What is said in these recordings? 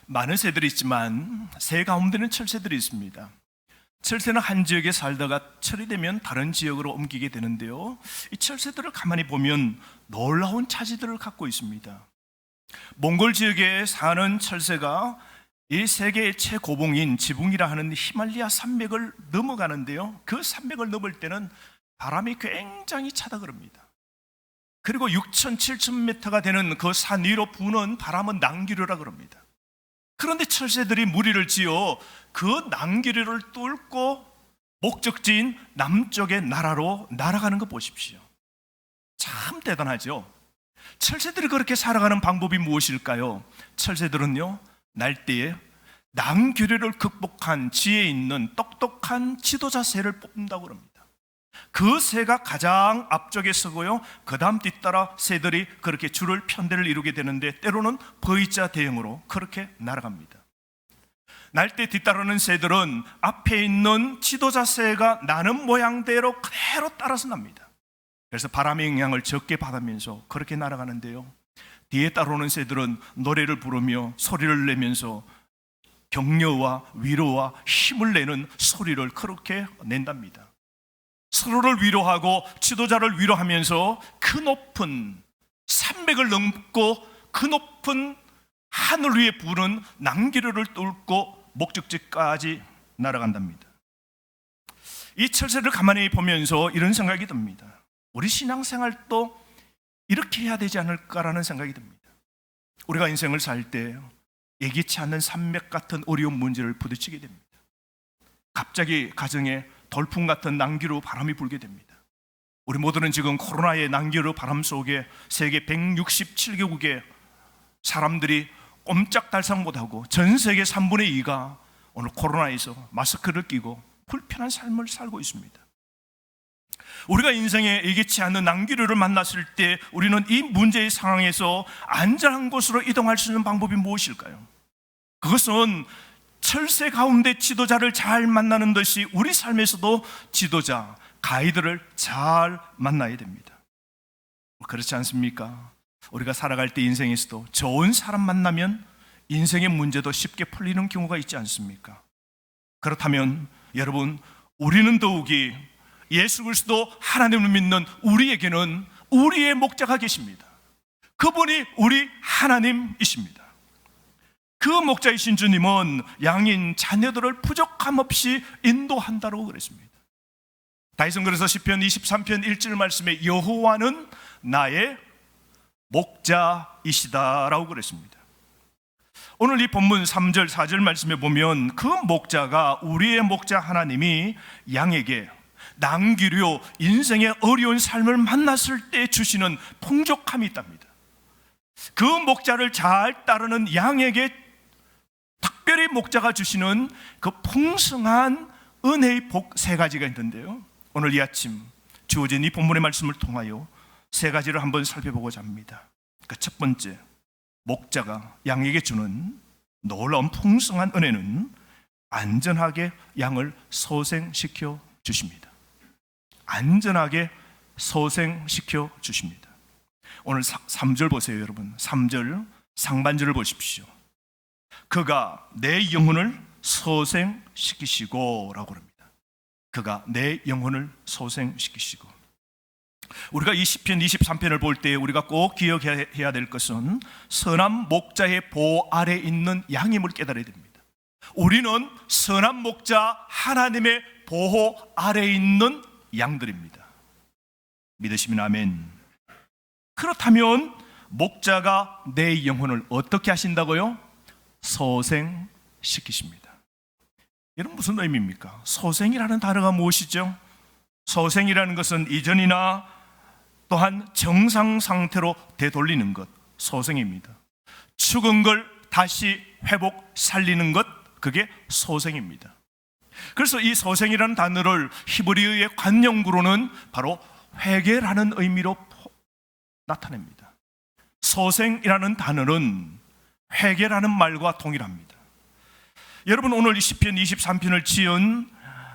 많은 새들이 있지만 새 가운데는 철새들이 있습니다. 철새는 한 지역에 살다가 철이 되면 다른 지역으로 옮기게 되는데요, 이 철새들을 가만히 보면 놀라운 차지들을 갖고 있습니다. 몽골 지역에 사는 철새가 이 세계의 최고봉인 지붕이라 하는 히말라야 산맥을 넘어가는데요, 그 산맥을 넘을 때는 바람이 굉장히 차다 그럽니다. 그리고 6,000, 7,000m가 되는 그 산 위로 부는 바람은 난기류라 그럽니다. 그런데 철새들이 무리를 지어 그 난기류를 뚫고 목적지인 남쪽의 나라로 날아가는 거 보십시오. 참 대단하죠. 철새들이 그렇게 살아가는 방법이 무엇일까요? 철새들은요, 날때에 난기류를 극복한 지혜 있는 똑똑한 지도자 새를 뽑는다고 합니다. 그 새가 가장 앞쪽에 서고요, 그 다음 뒤따라 새들이 그렇게 줄을 편대를 이루게 되는데, 때로는 V자 대형으로 그렇게 날아갑니다. 날때 뒤따르는 새들은 앞에 있는 지도자 새가 나는 모양대로 그대로 따라서 납니다. 그래서 바람의 영향을 적게 받으면서 그렇게 날아가는데요, 뒤에 따라오는 새들은 노래를 부르며 소리를 내면서 격려와 위로와 힘을 내는 소리를 그렇게 낸답니다. 서로를 위로하고 지도자를 위로하면서 그 높은 산맥을 넘고 그 높은 하늘 위에 부는 난기류를 뚫고 목적지까지 날아간답니다. 이 철새를 가만히 보면서 이런 생각이 듭니다. 우리 신앙생활도 이렇게 해야 되지 않을까라는 생각이 듭니다. 우리가 인생을 살 때 예기치 않는 산맥 같은 어려운 문제를 부딪히게 됩니다. 갑자기 가정에 돌풍 같은 난기류 바람이 불게 됩니다. 우리 모두는 지금 코로나의 난기류 바람 속에 세계 167개국의 사람들이 꼼짝달싹 못하고 전 세계 3분의 2가 오늘 코로나에서 마스크를 끼고 불편한 삶을 살고 있습니다. 우리가 인생에 예기치 않는 난기류를 만났을 때 우리는 이 문제의 상황에서 안전한 곳으로 이동할 수 있는 방법이 무엇일까요? 그것은 철새 가운데 지도자를 잘 만나는 듯이 우리 삶에서도 지도자, 가이드를 잘 만나야 됩니다. 그렇지 않습니까? 우리가 살아갈 때 인생에서도 좋은 사람 만나면 인생의 문제도 쉽게 풀리는 경우가 있지 않습니까? 그렇다면 여러분, 우리는 더욱이 예수 그리스도 하나님을 믿는 우리에게는 우리의 목자가 계십니다. 그분이 우리 하나님이십니다. 그 목자이신 주님은 양인 자녀들을 부족함 없이 인도한다고 그랬습니다. 다윗은 그래서 시편 23편 1절 말씀에 여호와는 나의 목자이시다라고 그랬습니다. 오늘 이 본문 3절 4절 말씀에 보면 그 목자가, 우리의 목자 하나님이 양에게 난기류, 인생의 어려운 삶을 만났을 때 주시는 풍족함이 있답니다. 그 목자를 잘 따르는 양에게 특별히 목자가 주시는 그 풍성한 은혜의 복 세 가지가 있는데요, 오늘 이 아침 주어진 이 본문의 말씀을 통하여 세 가지를 한번 살펴보고자 합니다. 그 첫 번째, 목자가 양에게 주는 놀라운 풍성한 은혜는 안전하게 양을 소생시켜 주십니다. 안전하게 소생시켜 주십니다. 오늘 3절 보세요, 여러분. 3절 상반절을 보십시오. 그가 내 영혼을 소생시키시고 라고 합니다. 그가 내 영혼을 소생시키시고. 우리가 이 시편 23편을 볼 때 우리가 꼭 기억해야 될 것은 선한 목자의 보호 아래 있는 양임을 깨달아야 됩니다. 우리는 선한 목자 하나님의 보호 아래 있는 양들입니다. 믿으시면 아멘. 그렇다면 목자가 내 영혼을 어떻게 하신다고요? 소생시키십니다. 이런 무슨 의미입니까? 소생이라는 단어가 무엇이죠? 소생이라는 것은 이전이나 또한 정상 상태로 되돌리는 것, 소생입니다. 죽은 걸 다시 회복, 살리는 것, 그게 소생입니다. 그래서 이 소생이라는 단어를 히브리어의 관용구로는 바로 회개라는 의미로 나타냅니다. 소생이라는 단어는 회개라는 말과 동일합니다. 여러분, 오늘 이 시편 23편을 지은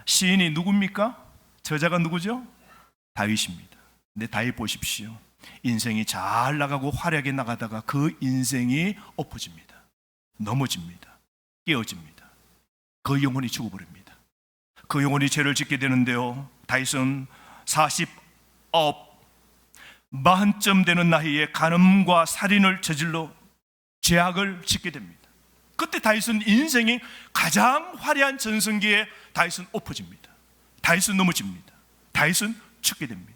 시인이 누굽니까? 저자가 누구죠? 다윗입니다. 근데 다윗 보십시오. 인생이 잘 나가고 화려하게 나가다가 그 인생이 엎어집니다. 넘어집니다. 깨어집니다. 그 영혼이 죽어버립니다. 그 영혼이 죄를 짓게 되는데요, 다윗은 40쯤 되는 나이에 간음과 살인을 저질러 죄악을 짓게 됩니다. 그때 다윗은 인생의 가장 화려한 전성기에 다윗은 엎어집니다. 다윗은 넘어집니다. 다윗은 죽게 됩니다.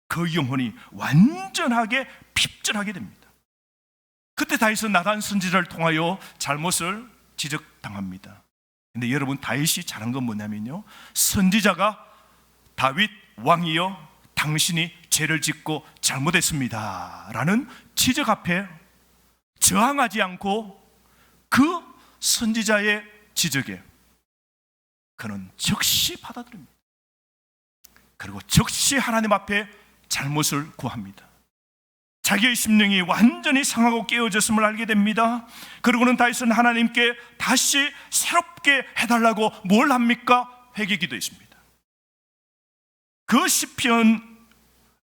그 영혼이 완전하게 핍절하게 됩니다. 그때 다윗은 나단 선지자를 통하여 잘못을 지적당합니다. 근데 여러분, 다윗이 잘한 건 뭐냐면요, 선지자가 다윗 왕이여 당신이 죄를 짓고 잘못했습니다 라는 지적 앞에 저항하지 않고 그 선지자의 지적에 그는 즉시 받아들입니다. 그리고 즉시 하나님 앞에 잘못을 구합니다. 자기의 심령이 완전히 상하고 깨어졌음을 알게 됩니다. 그리고는 다윗은 하나님께 다시 새롭게 해달라고 뭘 합니까? 회개 기도했습니다. 그 시편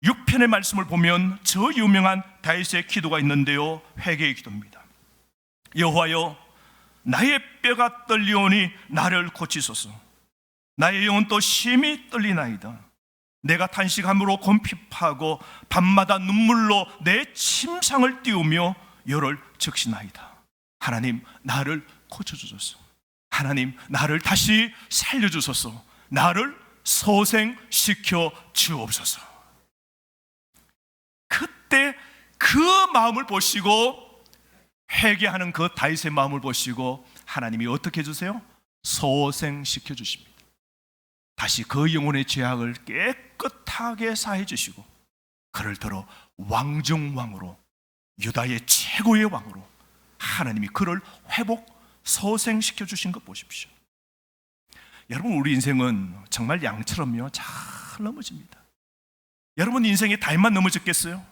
6편의 말씀을 보면 저 유명한 다윗의 기도가 있는데요, 회개의 기도입니다. 여호와여, 나의 뼈가 떨리오니 나를 고치소서. 나의 영은 또 심히 떨리나이다. 내가 탄식함으로 곰핍하고 밤마다 눈물로 내 침상을 띄우며 열을 적시나이다. 하나님, 나를 고쳐주소서. 하나님, 나를 다시 살려주소서. 나를 소생시켜 주옵소서. 그때 그 마음을 보시고, 회개하는 그 다윗의 마음을 보시고 하나님이 어떻게 해주세요? 소생시켜 주십니다. 다시 그 영혼의 죄악을 깨끗하게 사해 주시고 그를 들어 왕중왕으로, 유다의 최고의 왕으로 하나님이 그를 회복 소생시켜 주신 것 보십시오. 여러분, 우리 인생은 정말 양처럼요 잘 넘어집니다. 여러분 인생에 다윗만 넘어졌겠어요?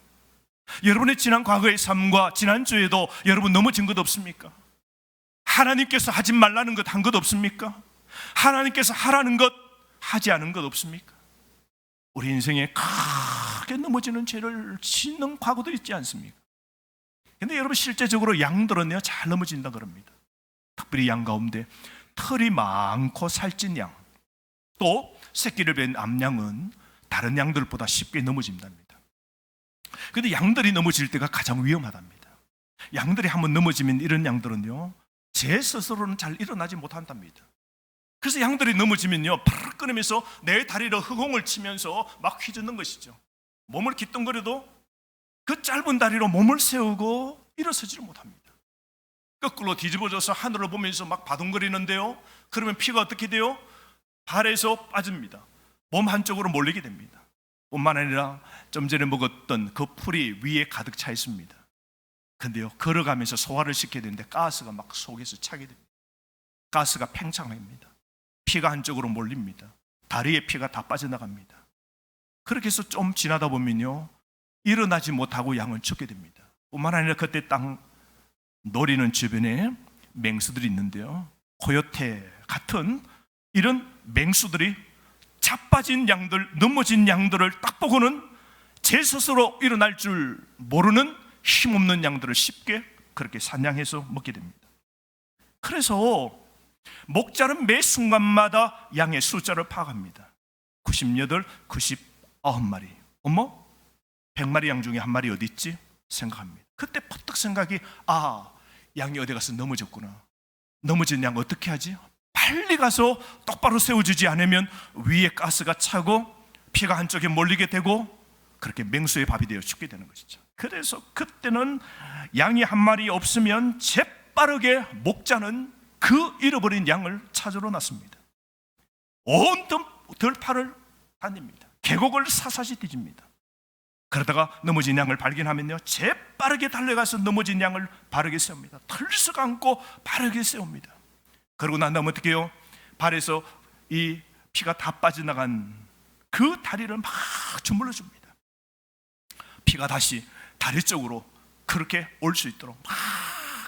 여러분의 지난 과거의 삶과 지난주에도 여러분 넘어진 것 없습니까? 하나님께서 하지 말라는 것 한 것 없습니까? 하나님께서 하라는 것 하지 않은 것 없습니까? 우리 인생에 크게 넘어지는 죄를 짓는 과거도 있지 않습니까? 근데 여러분, 실제적으로 양들은요 잘 넘어진다 그럽니다. 특별히 양 가운데 털이 많고 살찐 양, 또 새끼를 뵌 암양은 다른 양들보다 쉽게 넘어진답니다. 그런데 양들이 넘어질 때가 가장 위험하답니다. 양들이 한번 넘어지면 이런 양들은요 제 스스로는 잘 일어나지 못한답니다. 그래서 양들이 넘어지면요 파르르 끊으면서 내 다리로 허공을 치면서 막 휘젓는 것이죠. 몸을 기똥거려도 그 짧은 다리로 몸을 세우고 일어서지를 못합니다. 거꾸로 뒤집어져서 하늘을 보면서 막 바둥거리는데요, 그러면 피가 어떻게 돼요? 발에서 빠집니다. 몸 한쪽으로 몰리게 됩니다. 뿐만 아니라 좀 전에 먹었던 그 풀이 위에 가득 차 있습니다. 근데요, 걸어가면서 소화를 시켜야 되는데 가스가 막 속에서 차게 됩니다. 가스가 팽창합니다. 피가 한쪽으로 몰립니다. 다리에 피가 다 빠져나갑니다. 그렇게 해서 좀 지나다 보면요 일어나지 못하고 양은 죽게 됩니다. 뿐만 아니라 그때 땅 노리는 주변에 맹수들이 있는데요, 코요테 같은 이런 맹수들이 자빠진 양들, 넘어진 양들을 딱 보고는 제 스스로 일어날 줄 모르는 힘없는 양들을 쉽게 그렇게 사냥해서 먹게 됩니다. 그래서 목자는 매 순간마다 양의 숫자를 파악합니다. 98, 99마리. 어머? 100마리 양 중에 한 마리 어디 있지? 생각합니다. 그때 퍼뜩 생각이, 양이 어디 가서 넘어졌구나. 넘어진 양 어떻게 하지? 빨리 가서 똑바로 세워주지 않으면 위에 가스가 차고 피가 한쪽에 몰리게 되고 그렇게 맹수의 밥이 되어 죽게 되는 것이죠. 그래서 그때는 양이 한 마리 없으면 재빠르게 목자는 그 잃어버린 양을 찾으러 났습니다. 온 들판을 다닙니다. 계곡을 사사시 뒤집니다. 그러다가 넘어진 양을 발견하면요 재빠르게 달려가서 넘어진 양을 바르게 세웁니다. 털썩 안고 바르게 세웁니다. 그러고 난 다음 어떻게 해요? 발에서 이 피가 다 빠져나간 그 다리를 막 주물러 줍니다. 피가 다시 다리 쪽으로 그렇게 올 수 있도록 막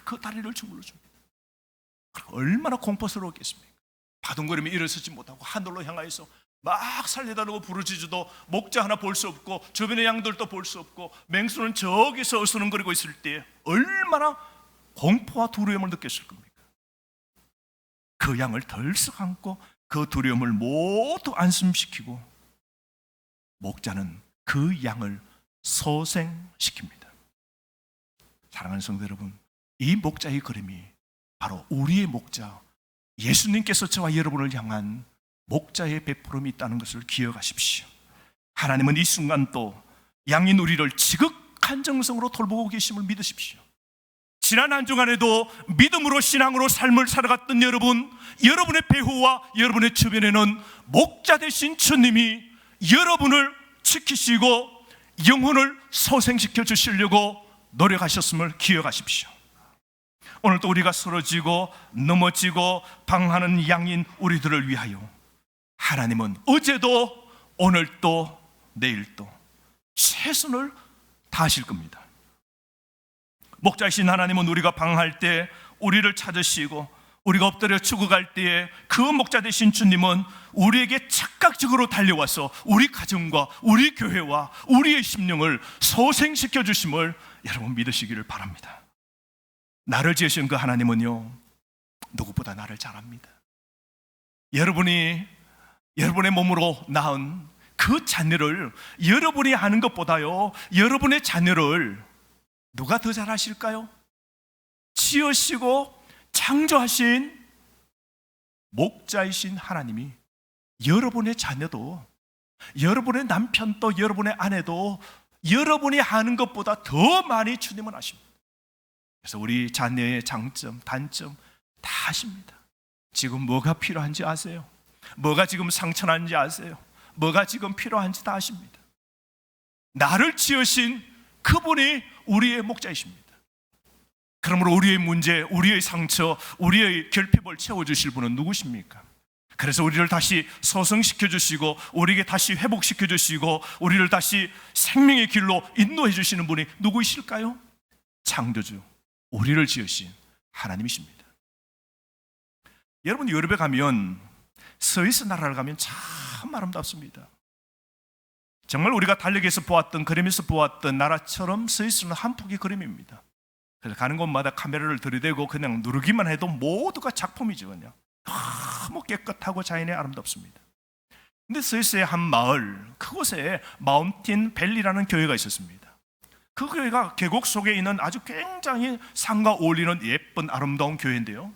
그 다리를 주물러 줍니다. 얼마나 공포스러웠겠습니까? 바둥거리며 일어서지 못하고 하늘로 향하여서 막 살려달라고 부르짖어도 목자 하나 볼 수 없고 주변의 양들도 볼 수 없고 맹수는 저기서 어수선거리고 있을 때 얼마나 공포와 두려움을 느꼈을 겁니까? 그 양을 덜썩 안고 그 두려움을 모두 안심시키고 목자는 그 양을 소생시킵니다. 사랑하는 성도 여러분, 이 목자의 걸음이 바로 우리의 목자 예수님께서 저와 여러분을 향한 목자의 베풀음이 있다는 것을 기억하십시오. 하나님은 이 순간 또 양인 우리를 지극한 정성으로 돌보고 계심을 믿으십시오. 지난 한 주간에도 믿음으로 신앙으로 삶을 살아갔던 여러분, 여러분의 배후와 여러분의 주변에는 목자 되신 주님이 여러분을 지키시고 영혼을 소생시켜 주시려고 노력하셨음을 기억하십시오. 오늘도 우리가 쓰러지고 넘어지고 방황하는 양인 우리들을 위하여 하나님은 어제도 오늘도 내일도 최선을 다하실 겁니다. 목자이신 하나님은 우리가 방황할 때 우리를 찾으시고 우리가 엎드려 죽어갈 때에 그 목자 되신 주님은 우리에게 즉각적으로 달려와서 우리 가정과 우리 교회와 우리의 심령을 소생시켜 주심을 여러분 믿으시기를 바랍니다. 나를 지으신 그 하나님은요, 누구보다 나를 잘 압니다. 여러분이 여러분의 몸으로 낳은 그 자녀를 여러분이 아는 것보다요, 여러분의 자녀를 누가 더 잘 아실까요? 지으시고 창조하신 목자이신 하나님이 여러분의 자녀도, 여러분의 남편도, 여러분의 아내도 여러분이 아는 것보다 더 많이 주님은 아십니다. 그래서 우리 자녀의 장점, 단점 다 아십니다. 지금 뭐가 필요한지 아세요. 뭐가 지금 상처난지 아세요. 뭐가 지금 필요한지 다 아십니다. 나를 지으신 그분이 우리의 목자이십니다. 그러므로 우리의 문제, 우리의 상처, 우리의 결핍을 채워주실 분은 누구십니까? 그래서 우리를 다시 소생시켜 주시고 우리에게 다시 회복시켜 주시고 우리를 다시 생명의 길로 인도해 주시는 분이 누구이실까요? 창조주, 우리를 지으신 하나님이십니다. 여러분, 유럽에 가면, 스위스 나라를 가면 참 아름답습니다. 정말 우리가 달력에서 보았던, 그림에서 보았던 나라처럼 스위스는 한 폭의 그림입니다. 그래서 가는 곳마다 카메라를 들이대고 그냥 누르기만 해도 모두가 작품이죠. 그냥 너무 깨끗하고 자연이 아름답습니다. 근데 스위스의 한 마을, 그곳에 마운틴 밸리라는 교회가 있었습니다. 그 교회가 계곡 속에 있는 아주 굉장히 산과 어울리는 예쁜 아름다운 교회인데요,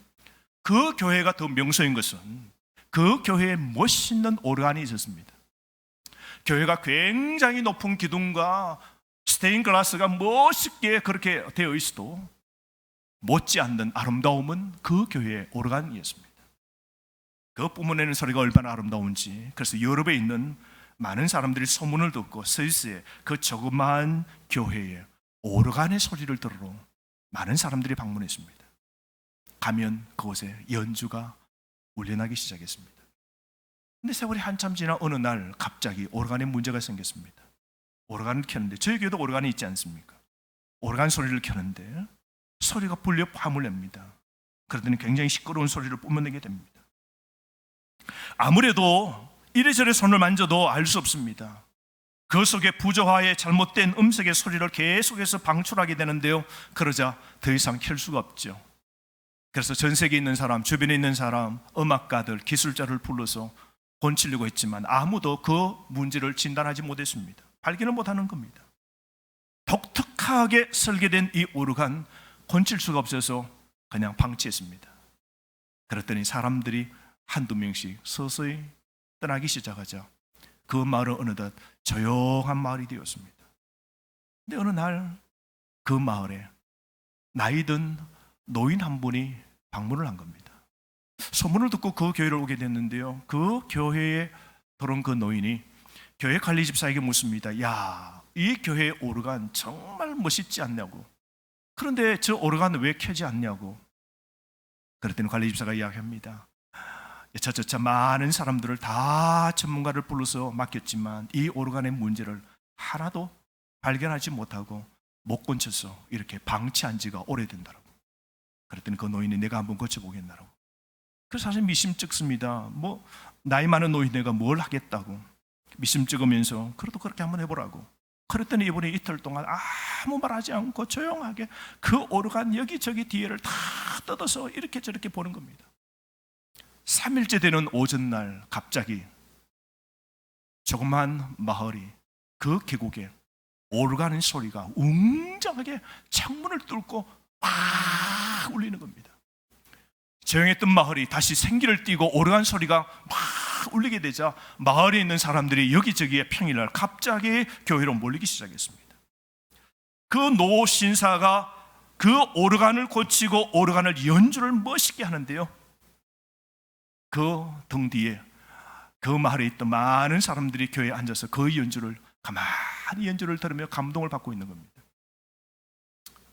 그 교회가 더 명소인 것은 그 교회에 멋있는 오르간이 있었습니다. 교회가 굉장히 높은 기둥과 스테인 글라스가 멋있게 그렇게 되어 있어도 못지않는 아름다움은 그 교회의 오르간이었습니다. 그 뿜어내는 소리가 얼마나 아름다운지, 그래서 유럽에 있는 많은 사람들이 소문을 듣고 스위스의 그 조그마한 교회에 오르간의 소리를 들으러 많은 사람들이 방문했습니다. 가면 그곳에 연주가 울려나기 시작했습니다. 근데 세월이 한참 지나 어느 날 갑자기 오르간에 문제가 생겼습니다. 오르간을 켰는데, 저희 교회도 오르간이 있지 않습니까? 오르간 소리를 켰는데 소리가 불려 화물 냅니다. 그러더니 굉장히 시끄러운 소리를 뿜어내게 됩니다. 아무래도 이래저래 손을 만져도 알 수 없습니다. 그 속에 부조화의 잘못된 음색의 소리를 계속해서 방출하게 되는데요, 그러자 더 이상 켤 수가 없죠. 그래서 전 세계에 있는 사람, 주변에 있는 사람, 음악가들, 기술자를 불러서 고치려고 했지만 아무도 그 문제를 진단하지 못했습니다. 발견을 못하는 겁니다. 독특하게 설계된 이 오르간, 고칠 수가 없어서 그냥 방치했습니다. 그랬더니 사람들이 한두 명씩 서서히 떠나기 시작하자 그 마을은 어느덧 조용한 마을이 되었습니다. 근데 어느 날 그 마을에 나이든 노인 한 분이 방문을 한 겁니다. 소문을 듣고 그 교회를 오게 됐는데요, 그 교회에 들어온 그 노인이 교회 관리 집사에게 묻습니다. 야, 이 교회 오르간 정말 멋있지 않냐고. 그런데 저 오르간은 왜 켜지 않냐고. 그랬더니 관리 집사가 이야기합니다. 저차 많은 사람들을 다 전문가를 불러서 맡겼지만 이 오르간의 문제를 하나도 발견하지 못하고 못 고쳐서 이렇게 방치한 지가 오래된다라고. 그랬더니 그 노인이 내가 한번 고쳐보겠나라고. 그래서 사실 미심쩍습니다. 뭐 나이 많은 노인네가 뭘 하겠다고 미심쩍으면서 그래도 그렇게 한번 해보라고. 그랬더니 이분이 이틀 동안 아무 말하지 않고 조용하게 그 오르간 여기저기 뒤에를 다 뜯어서 이렇게 저렇게 보는 겁니다. 3일째 되는 오전날 갑자기 조그만 마을이 그 계곡에 오르가는 소리가 웅장하게 창문을 뚫고 막 울리는 겁니다. 조용했던 마을이 다시 생기를 띠고 오르간 소리가 막 울리게 되자 마을에 있는 사람들이 여기저기에 평일날 갑자기 교회로 몰리기 시작했습니다. 그 노 신사가 그 오르간을 고치고 오르간을 연주를 멋있게 하는데요, 그 등 뒤에 그 마을에 있던 많은 사람들이 교회에 앉아서 그 연주를 가만히 연주를 들으며 감동을 받고 있는 겁니다.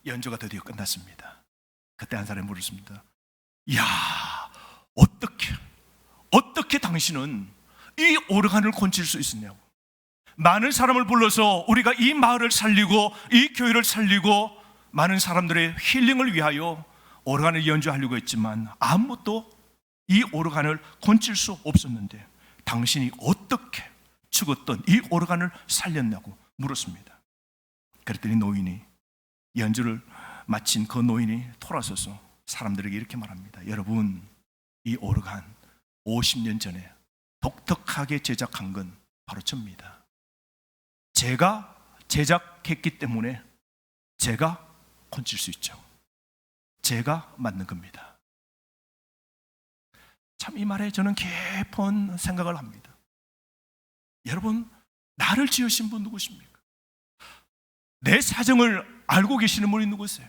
연주가 드디어 끝났습니다. 그때 한 사람이 물었습니다. 야, 어떻게 당신은 이 오르간을 고칠 수 있었냐고. 많은 사람을 불러서 우리가 이 마을을 살리고 이 교회를 살리고 많은 사람들의 힐링을 위하여 오르간을 연주하려고 했지만 아무것도 이 오르간을 고칠 수 없었는데 당신이 어떻게 죽었던 이 오르간을 살렸냐고 물었습니다. 그랬더니 노인이, 연주를 마친 그 노인이 돌아서서 사람들에게 이렇게 말합니다. 여러분, 이 오르간 50년 전에 독특하게 제작한 건 바로 접니다. 제가 제작했기 때문에 제가 고칠 수 있죠. 제가 만든 겁니다. 참 이 말에 저는 깊은 생각을 합니다. 여러분, 나를 지으신 분 누구십니까? 내 사정을 알고 계시는 분이 누구세요?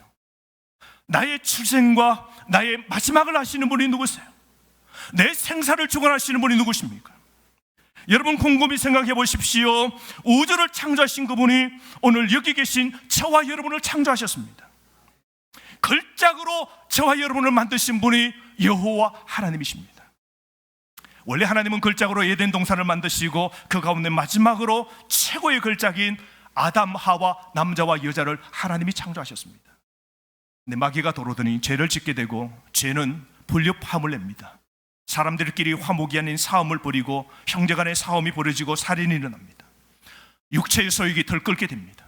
나의 출생과 나의 마지막을 아시는 분이 누구세요? 내 생사를 주관하시는 분이 누구십니까? 여러분, 곰곰이 생각해 보십시오. 우주를 창조하신 그분이 오늘 여기 계신 저와 여러분을 창조하셨습니다. 걸작으로 저와 여러분을 만드신 분이 여호와 하나님이십니다. 원래 하나님은 걸작으로 에덴 동산을 만드시고 그 가운데 마지막으로 최고의 걸작인 아담, 하와, 남자와 여자를 하나님이 창조하셨습니다. 근데 마귀가 들어오더니 죄를 짓게 되고 죄는 불협화음을 냅니다. 사람들끼리 화목이 아닌 싸움을 벌이고 형제간의 싸움이 벌어지고 살인이 일어납니다. 육체의 소욕이 들끓게 됩니다.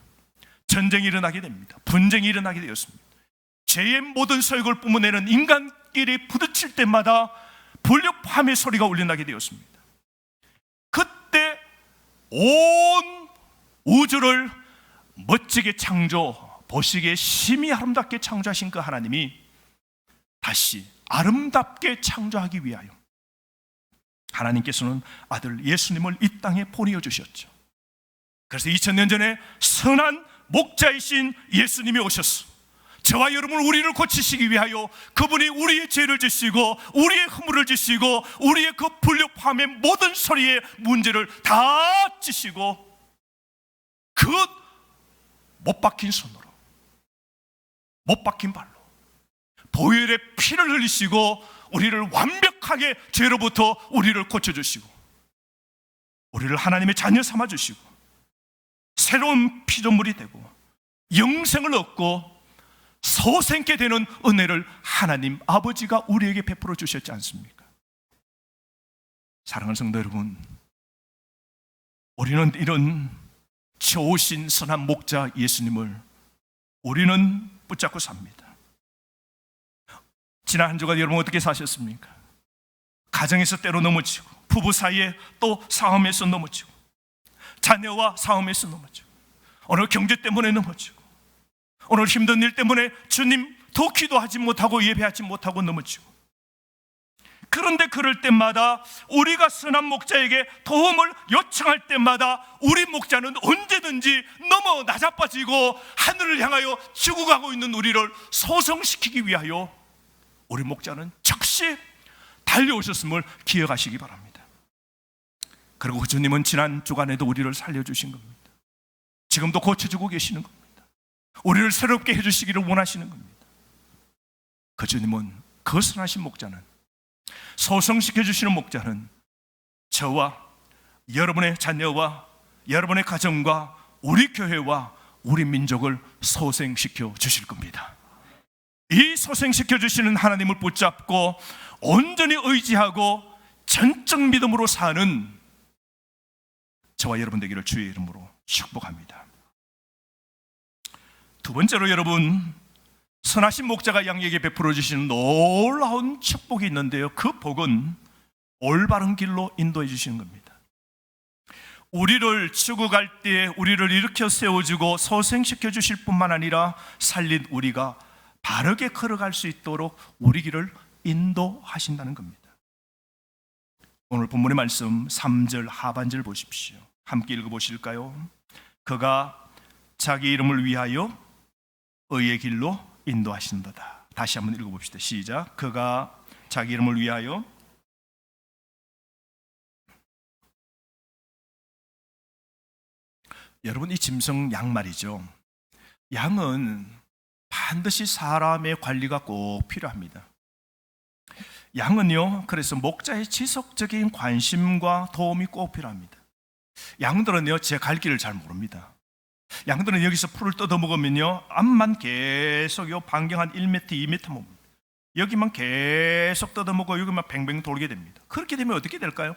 전쟁이 일어나게 됩니다. 분쟁이 일어나게 되었습니다. 죄의 모든 소욕을 뿜어내는 인간끼리 부딪힐 때마다 불협화음의 소리가 울려나게 되었습니다. 그때 온 우주를 멋지게 보시기에 심히 아름답게 창조하신 그 하나님이 다시 아름답게 창조하기 위하여 하나님께서는 아들 예수님을 이 땅에 보내주셨죠. 그래서 2000년 전에 선한 목자이신 예수님이 오셔서 저와 여러분 우리를 고치시기 위하여 그분이 우리의 죄를 지시고 우리의 허물을 지시고 우리의 그 불협화음의 모든 소리의 문제를 다 지시고 그 못 박힌 손으로 못 박힌 발로 보혈의 피를 흘리시고 우리를 완벽하게 죄로부터 우리를 고쳐주시고 우리를 하나님의 자녀 삼아주시고 새로운 피조물이 되고 영생을 얻고 소생케 되는 은혜를 하나님 아버지가 우리에게 베풀어 주셨지 않습니까? 사랑하는 성도 여러분, 우리는 이런 좋으신 선한 목자 예수님을 우리는 붙잡고 삽니다. 지난 한 주간 여러분 어떻게 사셨습니까? 가정에서 때로 넘어지고 부부 사이에 또 싸움에서 넘어지고 자녀와 싸움에서 넘어지고 오늘 경제 때문에 넘어지고 오늘 힘든 일 때문에 주님 더 기도하지 못하고 예배하지 못하고 넘어지고 그런데 그럴 때마다 우리가 선한 목자에게 도움을 요청할 때마다 우리 목자는 언제든지 너무 낮아빠지고 하늘을 향하여 죽어가고 있는 우리를 소성시키기 위하여 우리 목자는 즉시 달려오셨음을 기억하시기 바랍니다. 그리고 주님은 지난 주간에도 우리를 살려주신 겁니다. 지금도 고쳐주고 계시는 겁니다. 우리를 새롭게 해주시기를 원하시는 겁니다. 그 주님은 그 선하신 목자는 소성시켜주시는 목자는 저와 여러분의 자녀와 여러분의 가정과 우리 교회와 우리 민족을 소생시켜 주실 겁니다. 이 소생시켜 주시는 하나님을 붙잡고 온전히 의지하고 전적 믿음으로 사는 저와 여러분 되기를 주의 이름으로 축복합니다. 두 번째로 여러분, 선하신 목자가 양에게 베풀어 주시는 놀라운 축복이 있는데요, 그 복은 올바른 길로 인도해 주시는 겁니다. 우리를 죽어갈 때 우리를 일으켜 세워주고 소생시켜 주실 뿐만 아니라 살린 우리가 바르게 걸어갈 수 있도록 우리 길을 인도하신다는 겁니다. 오늘 본문의 말씀 3절 하반절 보십시오. 함께 읽어보실까요? 그가 자기 이름을 위하여 의의 길로 인도하신도다. 다시 한번 읽어봅시다. 시작. 그가 자기 이름을 위하여. 여러분, 이 짐승 양 말이죠. 양은 반드시 사람의 관리가 꼭 필요합니다. 양은요, 그래서 목자의 지속적인 관심과 도움이 꼭 필요합니다. 양들은요, 제 갈 길을 잘 모릅니다. 양들은 여기서 풀을 뜯어 먹으면요, 앞만 계속 요 반경 한 1m, 2m 봅니다. 여기만 계속 뜯어 먹고 여기만 뱅뱅 돌게 됩니다. 그렇게 되면 어떻게 될까요?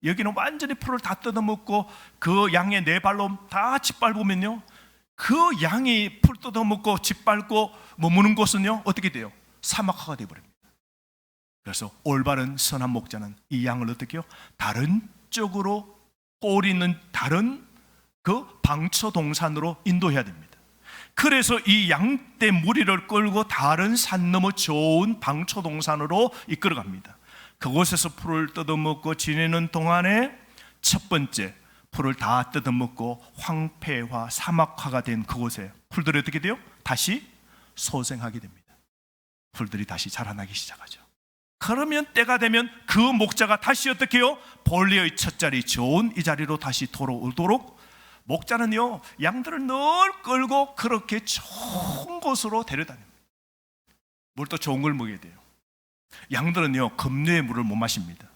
여기는 완전히 풀을 다 뜯어 먹고 그 양의 네 발로 다 짓밟으면요, 그 양이 풀 뜯어 먹고 짓밟고 머무는 곳은요, 어떻게 돼요? 사막화가 되어버립니다. 그래서 올바른 선한 목자는 이 양을 어떻게 해요? 다른 쪽으로 꼴이 있는 다른 그 방초 동산으로 인도해야 됩니다. 그래서 이 양떼 무리를 끌고 다른 산 너머 좋은 방초 동산으로 이끌어갑니다. 그곳에서 풀을 뜯어먹고 지내는 동안에 첫 번째, 풀을 다 뜯어먹고 황폐화, 사막화가 된 그곳에 풀들이 어떻게 돼요? 다시 소생하게 됩니다. 풀들이 다시 자라나기 시작하죠. 그러면 때가 되면 그 목자가 다시 어떻게 해요? 본래의 첫 자리, 좋은 이 자리로 다시 돌아오도록 목자는요, 양들을 늘 끌고 그렇게 좋은 곳으로 데려다닙니다. 물도 좋은 걸 먹여야 돼요. 양들은요, 급류의 물을 못 마십니다.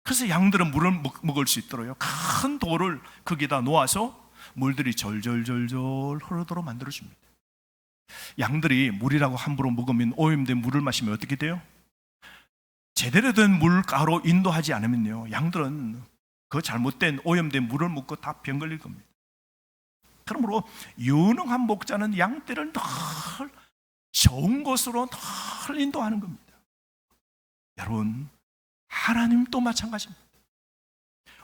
그래서 양들은 물을 먹을 수 있도록요, 큰 돌을 거기다 놓아서 물들이 절절절절 흐르도록 만들어줍니다. 양들이 물이라고 함부로 먹으면, 오염된 물을 마시면 어떻게 돼요? 제대로 된 물가로 인도하지 않으면요, 양들은 그 잘못된 오염된 물을 먹고 다 병 걸릴 겁니다. 그러므로 유능한 목자는 양떼를 늘 좋은 곳으로 늘 인도하는 겁니다. 여러분, 하나님도 마찬가지입니다.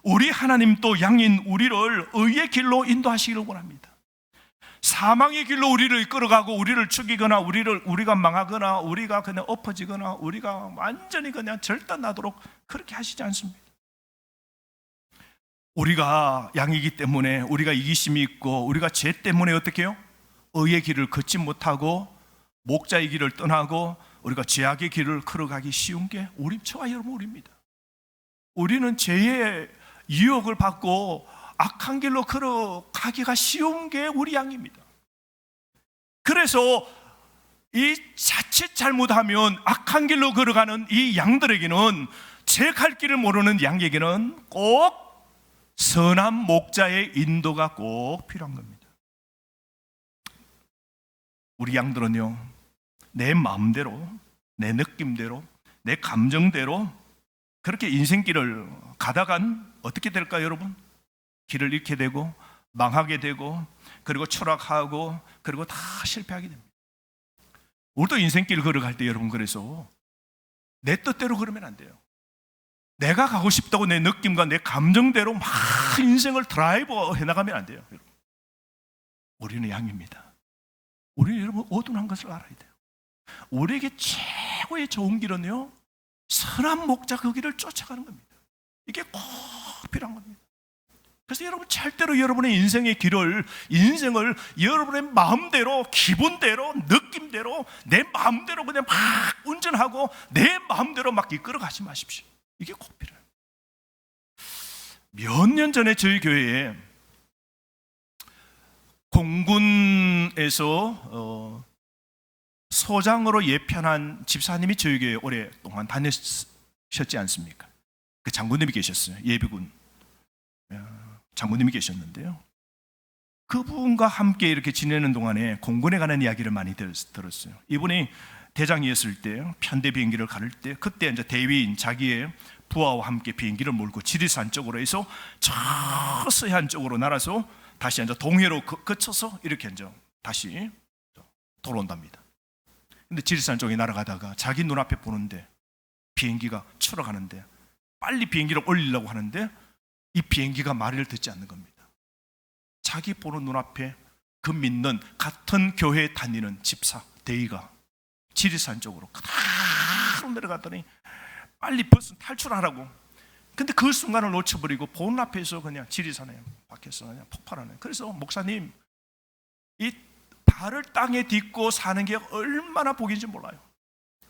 우리 하나님도 양인 우리를 의의 길로 인도하시기를 원합니다. 사망의 길로 우리를 이끌어가고 우리를 죽이거나 우리가 망하거나 우리가 그냥 엎어지거나 우리가 완전히 그냥 절단나도록 그렇게 하시지 않습니다. 우리가 양이기 때문에 우리가 이기심이 있고 우리가 죄 때문에 어떻게 해요? 의의 길을 걷지 못하고 목자의 길을 떠나고 우리가 죄악의 길을 걸어가기 쉬운 게 저와 여러분 우리입니다. 우리는 죄의 유혹을 받고 악한 길로 걸어가기가 쉬운 게 우리 양입니다. 그래서 이 자칫 잘못하면 악한 길로 걸어가는 이 양들에게는, 제 갈 길을 모르는 양에게는 꼭 선한 목자의 인도가 꼭 필요한 겁니다. 우리 양들은요, 내 마음대로, 내 느낌대로, 내 감정대로 그렇게 인생길을 가다간 어떻게 될까요, 여러분? 길을 잃게 되고 망하게 되고 그리고 추락하고 그리고 다 실패하게 됩니다. 우리도 인생길을 걸어갈 때 여러분, 그래서 내 뜻대로 걸으면 안 돼요. 내가 가고 싶다고 내 느낌과 내 감정대로 막 인생을 드라이브 해나가면 안 돼요. 여러분, 우리는 양입니다. 우리 여러분 어둔한 것을 알아야 돼요. 우리에게 최고의 좋은 길은요, 선한 목자 그 길을 쫓아가는 겁니다. 이게 꼭 필요한 겁니다. 그래서 여러분 절대로 여러분의 인생의 길을, 인생을 여러분의 마음대로, 기분대로, 느낌대로, 내 마음대로 그냥 막 운전하고 내 마음대로 막 이끌어 가지 마십시오. 이게 꼭 필요해요. 몇 년 전에 저희 교회에 공군에서 소장으로 예편한 집사님이 저희 교회에 오랫동안 다녔었지 않습니까? 그 장군님이 계셨어요. 예비군 장군님이 계셨는데요, 그분과 함께 이렇게 지내는 동안에 공군에 관한 이야기를 많이 들었어요. 이분이 대장이었을 때 편대 비행기를 가를 때, 그때 이제 대위인 자기의 부하와 함께 비행기를 몰고 지리산 쪽으로 해서 저 서해안 쪽으로 날아서 다시 이제 동해로 거쳐서 이렇게 이제 다시 돌아온답니다. 근데 지리산 쪽에 날아가다가 자기 눈앞에 보는데 비행기가 추락하는데 빨리 비행기를 올리려고 하는데 이 비행기가 말을 듣지 않는 겁니다. 자기 보는 눈앞에 그 믿는 같은 교회에 다니는 집사 대의가 지리산 쪽으로 그대로 내려가더니 빨리 버스 탈출하라고. 근데 그 순간을 놓쳐버리고 보는 앞에서 그냥 지리산에 밖에서 그냥 폭발하네. 그래서 목사님, 이 발을 땅에 딛고 사는 게 얼마나 복인지 몰라요.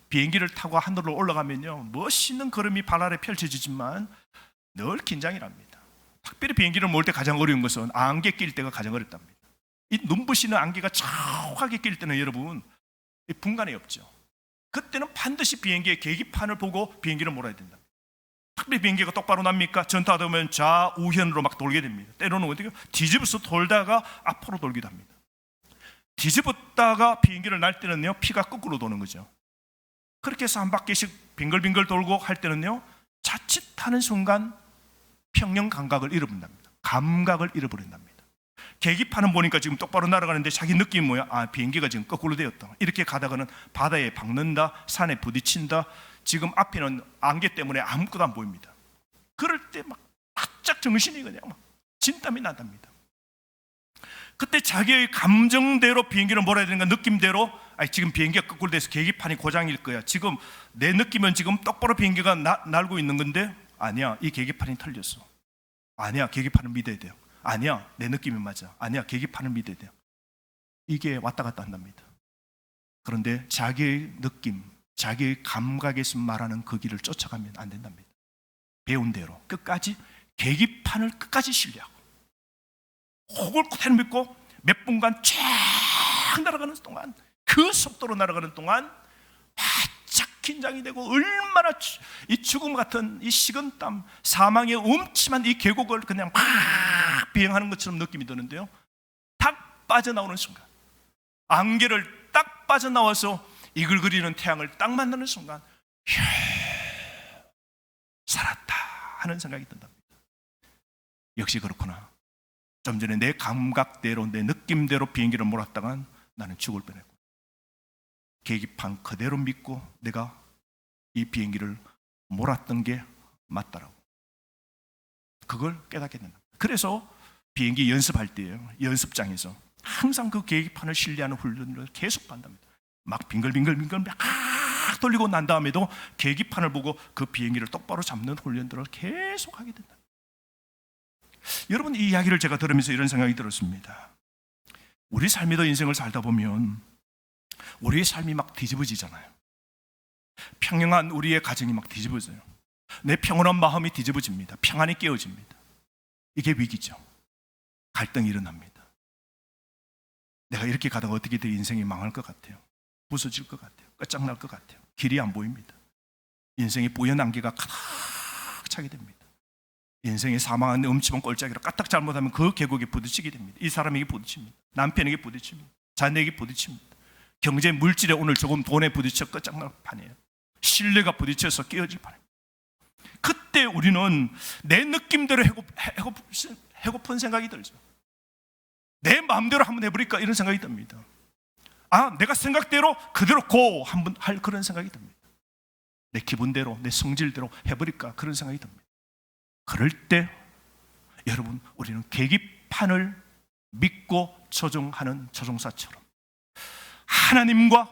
비행기를 타고 하늘로 올라가면요 멋있는 걸음이 발 아래 펼쳐지지만 늘 긴장이랍니다. 특별히 비행기를 몰 때 가장 어려운 것은 안개 낄 때가 가장 어렵답니다. 이 눈부시는 안개가 정확하게 낄 때는 여러분 분간이 없죠. 그때는 반드시 비행기의 계기판을 보고 비행기를 몰아야 된다. 특별히 비행기가 똑바로 납니까? 전투하다 보면 좌우현으로 막 돌게 됩니다. 때로는 어떻게 뒤집어서 돌다가 앞으로 돌기도 합니다. 뒤집었다가 비행기를 날 때는요 피가 거꾸로 도는 거죠. 그렇게 해서 한 바퀴씩 빙글빙글 돌고 할 때는요 자칫하는 순간 평형 감각을 잃어버린답니다. 감각을 잃어버린답니다. 계기판은 보니까 지금 똑바로 날아가는데 자기 느낌이 뭐야? 아, 비행기가 지금 거꾸로 되었다. 이렇게 가다가는 바다에 박는다, 산에 부딪힌다. 지금 앞에는 안개 때문에 아무것도 안 보입니다. 그럴 때 막 바짝 정신이 그냥 막 진땀이 난답니다. 그때 자기의 감정대로 비행기를 몰아야 되는가, 느낌대로 지금 비행기가 거꾸로 돼서 계기판이 고장일 거야. 지금 내 느낌은 지금 똑바로 비행기가 날고 있는 건데 아니야, 이 계기판이 틀렸어. 아니야, 계기판을 믿어야 돼요. 아니야, 내 느낌이 맞아. 아니야, 계기판을 믿어야 돼요. 이게 왔다 갔다 한답니다. 그런데 자기의 느낌, 자기의 감각에서 말하는 그 길을 쫓아가면 안 된답니다. 배운 대로 끝까지 계기판을 끝까지 신뢰하고 혹을 그대로 믿고 몇 분간 쫙 날아가는 동안, 그 속도로 날아가는 동안 바짝 긴장이 되고 얼마나 이 죽음 같은 이 식은땀, 사망의 음침한 이 계곡을 그냥 막 비행하는 것처럼 느낌이 드는데요, 딱 빠져나오는 순간, 안개를 딱 빠져나와서 이글거리는 태양을 딱 만나는 순간 휴, 살았다 하는 생각이 든답니다. 역시 그렇구나. 좀 전에 내 감각대로, 내 느낌대로 비행기를 몰았다간 나는 죽을 뻔했고, 계기판 그대로 믿고 내가 이 비행기를 몰았던 게 맞더라고. 그걸 깨닫게 된다. 그래서 비행기 연습할 때요, 연습장에서 항상 그 계기판을 신뢰하는 훈련을 계속 한답니다. 막 빙글빙글 막 돌리고 난 다음에도 계기판을 보고 그 비행기를 똑바로 잡는 훈련들을 계속 하게 된다. 여러분, 이 이야기를 제가 들으면서 이런 생각이 들었습니다. 우리 삶에도 인생을 살다 보면 우리의 삶이 막 뒤집어지잖아요. 평행한 우리의 가정이 막 뒤집어져요. 내 평온한 마음이 뒤집어집니다. 평안이 깨어집니다. 이게 위기죠. 갈등이 일어납니다. 내가 이렇게 가다가 어떻게 내 인생이 망할 것 같아요. 부서질 것 같아요. 끝장날 것 같아요. 길이 안 보입니다. 인생의 뿌연 안개가 가득 차게 됩니다. 인생의 사망한 음침한 꼴짜기로 까딱 잘못하면 그 계곡에 부딪히게 됩니다. 이 사람에게 부딪힙니다. 남편에게 부딪힙니다. 자녀에게 부딪힙니다. 경제 물질에 오늘 조금 돈에 부딪혀 끝장날 판이에요. 신뢰가 부딪혀서 깨어질 판이에요. 그때 우리는 내 느낌대로 해고픈 생각이 들죠. 내 마음대로 한번 해버릴까 이런 생각이 듭니다. 아, 내가 생각대로 그대로 고 한번 할 그런 생각이 듭니다. 내 기분대로, 내 성질대로 해버릴까 그런 생각이 듭니다. 그럴 때 여러분, 우리는 계기판을 믿고 조종하는 조종사처럼 하나님과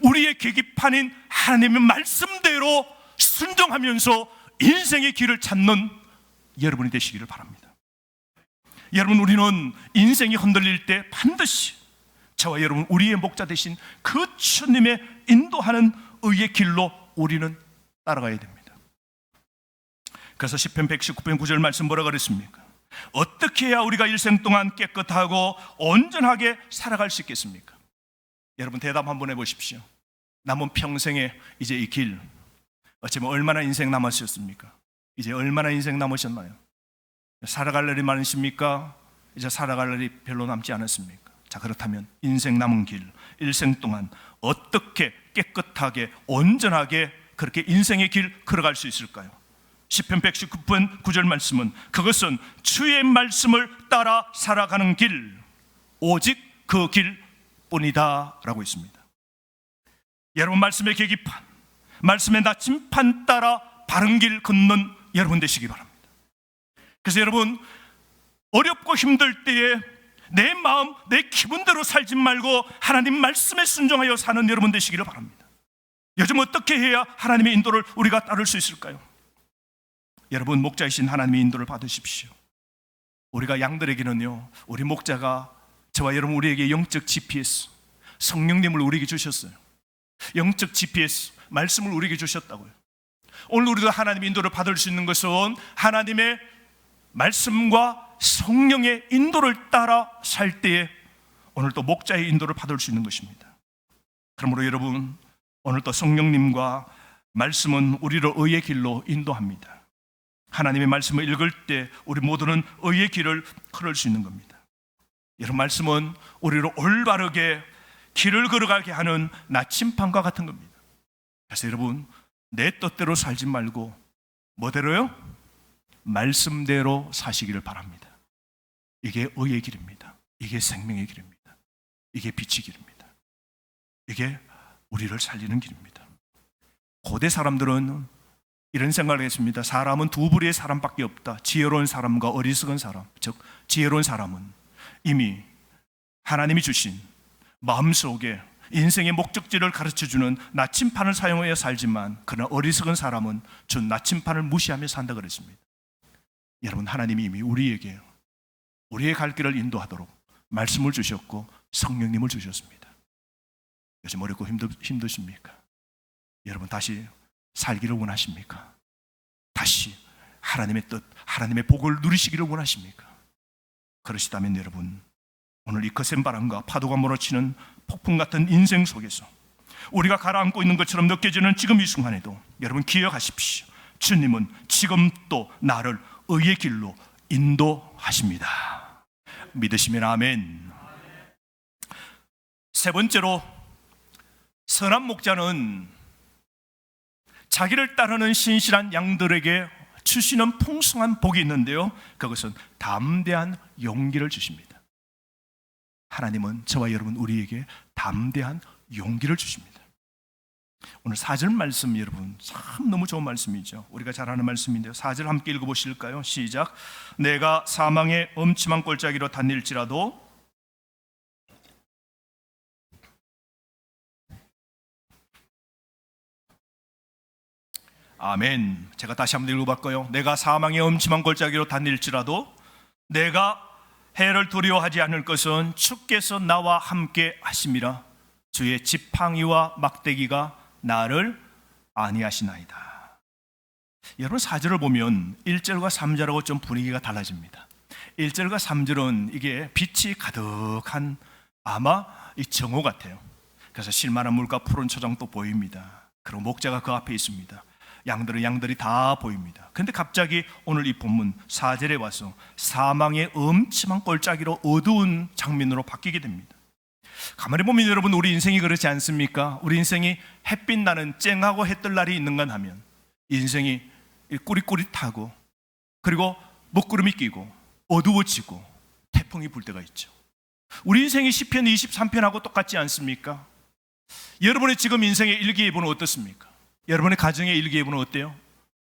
우리의 계기판인 하나님의 말씀대로 순종하면서 인생의 길을 찾는 여러분이 되시기를 바랍니다. 여러분, 우리는 인생이 흔들릴 때 반드시 저와 여러분, 우리의 목자 되신 그 주님의 인도하는 의의 길로 우리는 따라가야 됩니다. 그래서 시편 119편 9절 말씀 뭐라고 그랬습니까? 어떻게 해야 우리가 일생 동안 깨끗하고 온전하게 살아갈 수 있겠습니까? 여러분, 대답 한번 해보십시오. 남은 평생에 이제 이 길, 어쩌면 얼마나 인생 남으셨습니까? 이제 얼마나 인생 남으셨나요? 살아갈 날이 많으십니까? 이제 살아갈 날이 별로 남지 않았습니까? 자, 그렇다면 인생 남은 길, 일생 동안 어떻게 깨끗하게 온전하게 그렇게 인생의 길 걸어갈 수 있을까요? 시편 119편 9절 말씀은 그것은 주의 말씀을 따라 살아가는 길, 오직 그 길 뿐이다 라고 있습니다. 여러분, 말씀의 계기판, 말씀의 나침판 따라 바른 길 걷는 여러분 되시기 바랍니다. 그래서 여러분, 어렵고 힘들 때에 내 마음, 내 기분대로 살지 말고 하나님 말씀에 순종하여 사는 여러분 되시기를 바랍니다. 요즘 어떻게 해야 하나님의 인도를 우리가 따를 수 있을까요? 여러분, 목자이신 하나님의 인도를 받으십시오. 우리가 양들에게는요, 우리 목자가 저와 여러분 우리에게 영적 GPS, 성령님을 우리에게 주셨어요. 영적 GPS, 말씀을 우리에게 주셨다고요. 오늘 우리도 하나님의 인도를 받을 수 있는 것은 하나님의 말씀과 성령의 인도를 따라 살 때에 오늘 또 목자의 인도를 받을 수 있는 것입니다. 그러므로 여러분, 오늘 또 성령님과 말씀은 우리를 의의 길로 인도합니다. 하나님의 말씀을 읽을 때 우리 모두는 의의 길을 걸을 수 있는 겁니다. 여러분, 말씀은 우리를 올바르게 길을 걸어가게 하는 나침판과 같은 겁니다. 그래서 여러분, 내 뜻대로 살지 말고 뭐대로요? 말씀대로 사시기를 바랍니다. 이게 의의 길입니다. 이게 생명의 길입니다. 이게 빛의 길입니다. 이게 우리를 살리는 길입니다. 고대 사람들은 이런 생각을 했습니다. 사람은 두 부류의 사람밖에 없다. 지혜로운 사람과 어리석은 사람. 즉, 지혜로운 사람은 이미 하나님이 주신 마음속에 인생의 목적지를 가르쳐주는 나침판을 사용하여 살지만, 그러나 어리석은 사람은 준 나침판을 무시하며 산다 그랬습니다. 여러분, 하나님이 이미 우리에게 우리의 갈 길을 인도하도록 말씀을 주셨고 성령님을 주셨습니다. 요즘 어렵고 힘드십니까? 여러분, 다시 살기를 원하십니까? 다시 하나님의 뜻, 하나님의 복을 누리시기를 원하십니까? 그러시다면 여러분, 오늘 이 거센 바람과 파도가 몰아치는 폭풍 같은 인생 속에서 우리가 가라앉고 있는 것처럼 느껴지는 지금 이 순간에도 여러분 기억하십시오. 주님은 지금 또 나를 의의 길로 인도하십니다. 믿으시면 아멘. 세 번째로, 선한 목자는 자기를 따르는 신실한 양들에게 주시는 풍성한 복이 있는데요, 그것은 담대한 용기를 주십니다. 하나님은 저와 여러분 우리에게 담대한 용기를 주십니다. 오늘 4절 말씀, 여러분 참 너무 좋은 말씀이죠. 우리가 잘 아는 말씀인데요, 4절 함께 읽어보실까요? 시작. 내가 사망의 엄침한 골짜기로 다닐지라도 아멘. 제가 다시 한번 읽어볼까요? 내가 사망의 엄침한 골짜기로 다닐지라도 내가 해를 두려워하지 않을 것은 주께서 나와 함께 하심이라. 주의 지팡이와 막대기가 나를 안위하시나이다. 여러분, 4절을 보면 1절과 3절하고 좀 분위기가 달라집니다. 1절과 3절은 이게 빛이 가득한 아마 이 정오 같아요. 그래서 실만한 물과 푸른 초장도 보입니다. 그리고 목자가 그 앞에 있습니다. 양들이 다 보입니다. 그런데 갑자기 오늘 이 본문 4절에 와서 사망의 엄침한 골짜기로 어두운 장면으로 바뀌게 됩니다. 가만히 보면 여러분, 우리 인생이 그렇지 않습니까? 우리 인생이 햇빛 나는 쨍하고 해뜰 날이 있는가 하면 인생이 꾸릿꾸릿하고, 그리고 먹구름이 끼고 어두워지고 태풍이 불 때가 있죠. 우리 인생이 시편 23편하고 똑같지 않습니까? 여러분의 지금 인생의 일기예보는 어떻습니까? 여러분의 가정의 일기예보는 어때요?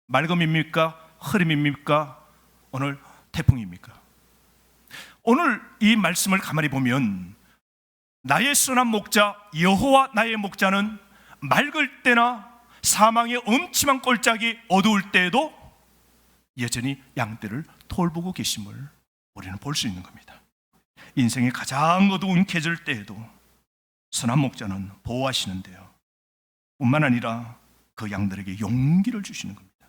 맑음입니까? 흐림입니까? 오늘 태풍입니까? 오늘 이 말씀을 가만히 보면 나의 선한 목자 여호와 나의 목자는 맑을 때나 사망의 엄침한 골짜기 어두울 때에도 여전히 양떼를 돌보고 계심을 우리는 볼 수 있는 겁니다. 인생의 가장 어두운 계절 때에도 선한 목자는 보호하시는데요, 뿐만 아니라 그 양들에게 용기를 주시는 겁니다.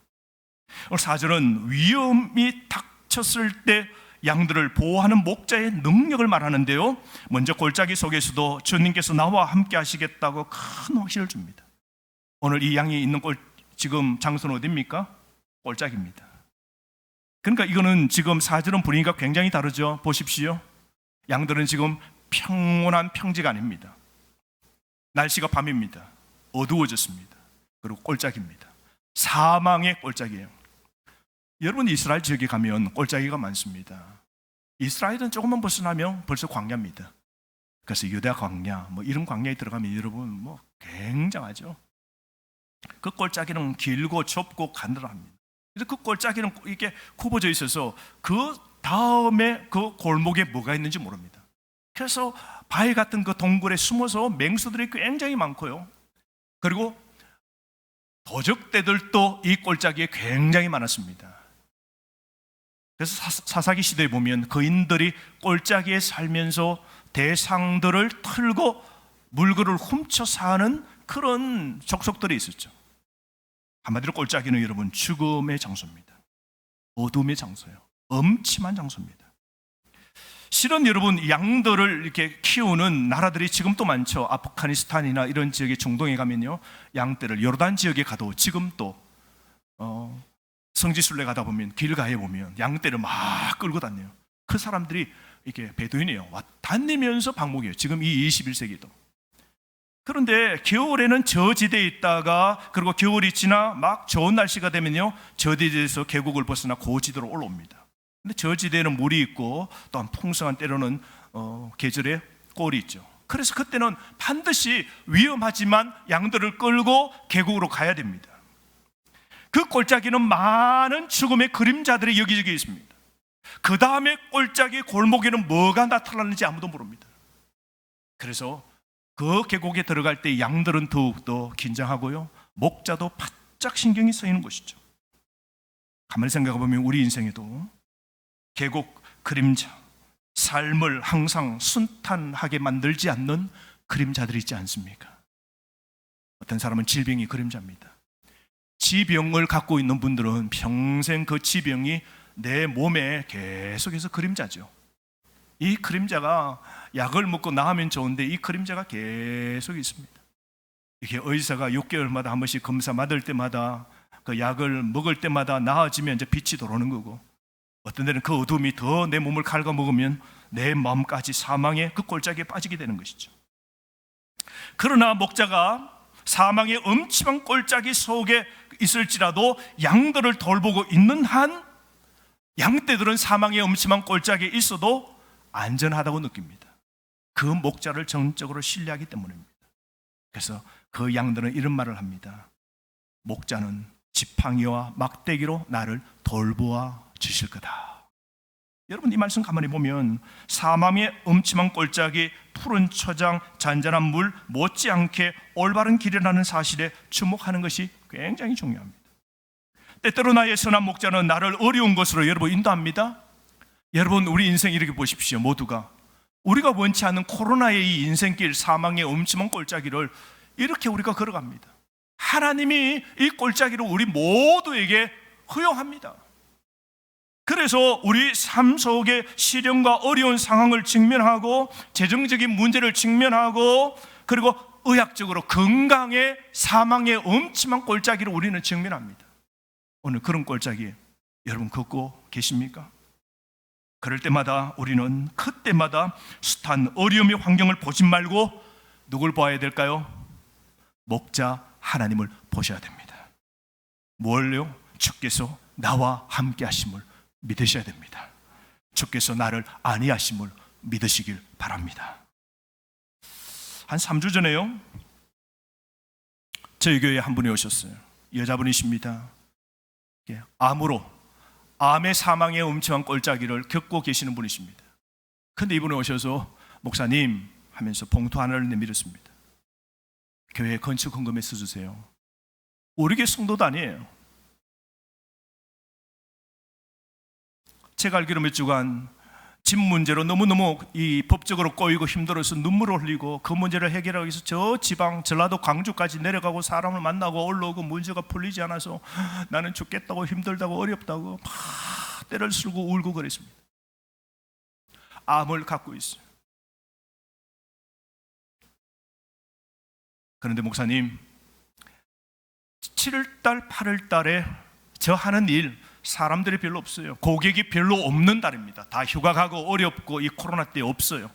오늘 4절은 위험이 닥쳤을 때 양들을 보호하는 목자의 능력을 말하는데요, 먼저 골짜기 속에서도 주님께서 나와 함께 하시겠다고 큰 확신을 줍니다. 오늘 이 양이 있는 지금 장소는 어디입니까? 골짜기입니다. 그러니까 이거는 지금 4절은 분위기가 굉장히 다르죠. 보십시오. 양들은 지금 평온한 평지가 아닙니다. 날씨가 밤입니다. 어두워졌습니다. 그리고 골짜기입니다. 사망의 골짜기예요. 여러분, 이스라엘 지역에 가면 골짜기가 많습니다. 이스라엘은 조금만 벗어나면 벌써 광야입니다. 그래서 유대 광야, 뭐 이런 광야에 들어가면 여러분 뭐 굉장하죠. 그 골짜기는 길고 좁고 가늘합니다. 그래서 그 골짜기는 이렇게 굽어져 있어서 그 다음에 그 골목에 뭐가 있는지 모릅니다. 그래서 바위 같은 그 동굴에 숨어서 맹수들이 굉장히 많고요. 그리고 도적떼들도 이 골짜기에 굉장히 많았습니다. 그래서 사사기 시대에 보면 거인들이 골짜기에 살면서 대상들을 털고 물건을 훔쳐 사는 그런 족속들이 있었죠. 한마디로 골짜기는 여러분 죽음의 장소입니다. 어둠의 장소예요. 엄침한 장소입니다. 실은 여러분 양들을 이렇게 키우는 나라들이 지금도 많죠. 아프가니스탄이나 이런 지역에 중동에 가면요, 양떼를 요르단 지역에 가도 지금 또 성지순례 가다 보면 길가에 보면 양떼를 막 끌고 다녀요. 그 사람들이 이게 베두인이에요. 다니면서 방목이에요. 지금 이 21세기도. 그런데 겨울에는 저지대에 있다가 그리고 겨울이 지나 막 좋은 날씨가 되면요, 저지대에서 계곡을 벗어나 고지대로 올라옵니다. 근데 저지대에는 물이 있고 또한 풍성한 때로는 계절에 꼴이 있죠. 그래서 그때는 반드시 위험하지만 양들을 끌고 계곡으로 가야 됩니다. 그 골짜기는 많은 죽음의 그림자들이 여기저기 있습니다. 그 다음에 골짜기 골목에는 뭐가 나타나는지 아무도 모릅니다. 그래서 그 계곡에 들어갈 때 양들은 더욱더 긴장하고요, 목자도 바짝 신경이 쓰이는 것이죠. 가만히 생각해 보면 우리 인생에도 계곡 그림자, 삶을 항상 순탄하게 만들지 않는 그림자들이 있지 않습니까? 어떤 사람은 질병이 그림자입니다. 지병을 갖고 있는 분들은 평생 그 지병이 내 몸에 계속해서 그림자죠. 이 그림자가 약을 먹고 나으면 좋은데 이 그림자가 계속 있습니다. 이게 의사가 6개월마다 한 번씩 검사 받을 때마다 그 약을 먹을 때마다 나아지면 이제 빛이 들어오는 거고, 어떤 데는 그 어둠이 더 내 몸을 갉아먹으면 내 마음까지 사망의 그 골짜기에 빠지게 되는 것이죠. 그러나 목자가 사망의 엄침한 골짜기 속에 있을지라도 양들을 돌보고 있는 한 양떼들은 사망의 엄침한 골짜기에 있어도 안전하다고 느낍니다. 그 목자를 전적으로 신뢰하기 때문입니다. 그래서 그 양들은 이런 말을 합니다. 목자는 지팡이와 막대기로 나를 돌보아 주실 거다. 여러분, 이 말씀 가만히 보면 사망의 엄침한 골짜기, 푸른 초장, 잔잔한 물, 못지않게 올바른 길이라는 사실에 주목하는 것이 굉장히 중요합니다. 때때로 나의 선한 목자는 나를 어려운 곳으로 여러분 인도합니다. 여러분, 우리 인생 이렇게 보십시오. 모두가 우리가 원치 않는 코로나의 이 인생길, 사망의 엄침한 골짜기를 이렇게 우리가 걸어갑니다. 하나님이 이 골짜기를 우리 모두에게 허용합니다. 그래서 우리 삶 속에 시련과 어려운 상황을 직면하고 재정적인 문제를 직면하고 그리고 의학적으로 건강의 사망의 엄침한 골짜기를 우리는 직면합니다. 오늘 그런 골짜기 여러분 걷고 계십니까? 그럴 때마다 우리는 그때마다 숱한 어려움의 환경을 보지 말고 누굴 보아야 될까요? 목자 하나님을 보셔야 됩니다. 뭘요? 주께서 나와 함께 하심을 믿으셔야 됩니다. 주께서 나를 안위하심을 믿으시길 바랍니다. 한 3주 전에요, 저희 교회에 한 분이 오셨어요. 여자분이십니다. 암의 사망의 엄청난 골짜기를 겪고 계시는 분이십니다. 그런데 이분이 오셔서 목사님 하면서 봉투 하나를 내밀었습니다. 교회 건축 헌금에 써주세요. 우리 교회 성도도 아니에요. 제가 알기로 몇 주간 집 문제로 너무너무 이 법적으로 꼬이고 힘들어서 눈물을 흘리고 그 문제를 해결하기 위해서 저 지방 전라도 광주까지 내려가고 사람을 만나고 올라오고 문제가 풀리지 않아서 나는 죽겠다고 힘들다고 어렵다고 막 때를 쓰고 울고 그랬습니다. 암을 갖고 있어요. 그런데 목사님, 7월달 8월달에 저 하는 일 사람들이 별로 없어요. 고객이 별로 없는 달입니다. 다 휴가 가고 어렵고 이 코로나 때 없어요.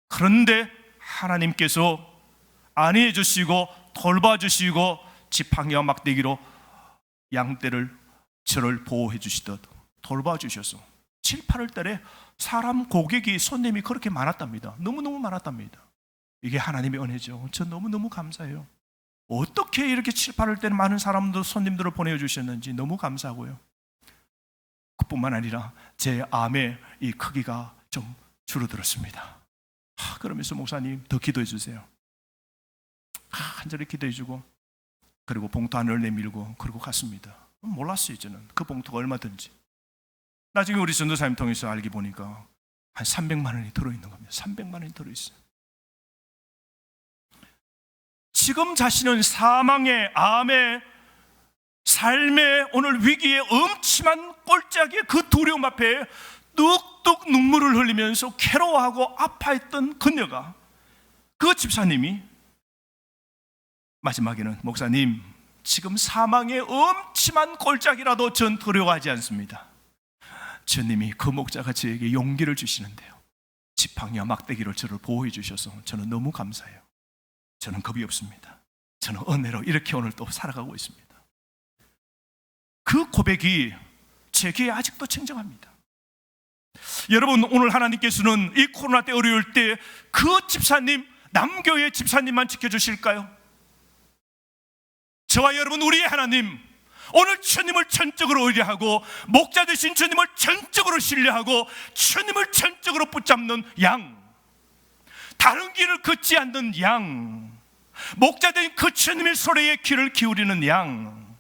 그런데 하나님께서 안위해 주시고 돌봐주시고 지팡이와 막대기로 양떼를 저를 보호해 주시듯 돌봐주셔서 7, 8월 달에 사람 고객이 손님이 그렇게 많았답니다. 너무너무 많았답니다. 이게 하나님의 은혜죠. 저 너무너무 감사해요. 어떻게 이렇게 7, 8월 때는 많은 사람들, 손님들을 보내주셨는지 너무 감사하고요. 그뿐만 아니라 제 암의 이 크기가 좀 줄어들었습니다. 그러면서 목사님 더 기도해 주세요. 간절히 기도해 주고, 그리고 봉투 하나를 내밀고 그러고 갔습니다. 몰랐어요. 저는 그 봉투가 얼마든지. 나중에 우리 전도사님 통해서 알기 보니까 한 300만 원이 들어있는 겁니다. 300만 원이 들어있어요. 지금 자신은 사망의, 암의, 삶의 오늘 위기의 엄침한 꼴짝의 그 두려움 앞에 뚝뚝 눈물을 흘리면서 괴로워하고 아파했던 그녀가, 그 집사님이 마지막에는 목사님, 지금 사망의 엄침한 꼴짝이라도 전 두려워하지 않습니다. 주님이 그 목자가 저에게 용기를 주시는데요, 지팡이와 막대기로 저를 보호해 주셔서 저는 너무 감사해요. 저는 겁이 없습니다. 저는 은혜로 이렇게 오늘 또 살아가고 있습니다. 그 고백이 제 귀에 아직도 청정합니다. 여러분, 오늘 하나님께서는 이 코로나 때 어려울 때 그 집사님, 남교회 집사님만 지켜주실까요? 저와 여러분, 우리의 하나님, 오늘 주님을 전적으로 의뢰하고 목자 되신 주님을 전적으로 신뢰하고 주님을 전적으로 붙잡는 양, 다른 길을 걷지 않는 양, 목자된 그 주님의 소리에 귀를 기울이는 양,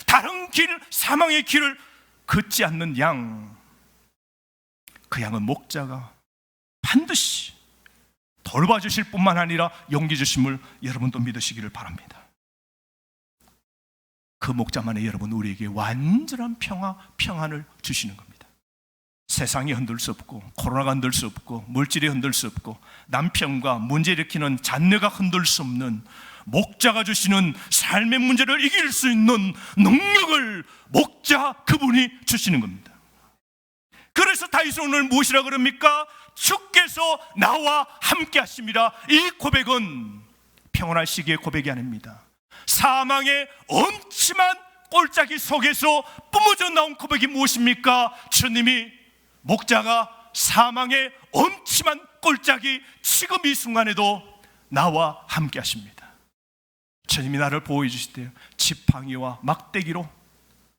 다른 길, 사망의 길을 걷지 않는 양, 그 양은 목자가 반드시 돌봐주실 뿐만 아니라 용기 주심을 여러분도 믿으시기를 바랍니다. 그 목자만이 여러분 우리에게 완전한 평안을 주시는 겁니다. 세상이 흔들 수 없고, 코로나가 흔들 수 없고, 물질이 흔들 수 없고, 남편과 문제 일으키는 자녀가 흔들 수 없는 목자가 주시는 삶의 문제를 이길 수 있는 능력을 목자 그분이 주시는 겁니다. 그래서 다윗은 오늘 무엇이라 그럽니까? 주께서 나와 함께 하십니다. 이 고백은 평온할 시기의 고백이 아닙니다. 사망의 엄침한 꼴짜기 속에서 뿜어져 나온 고백이 무엇입니까? 주님이, 목자가 사망의 엄침한 꼴짜기 지금 이 순간에도 나와 함께 하십니다. 주님이 나를 보호해 주실 때 지팡이와 막대기로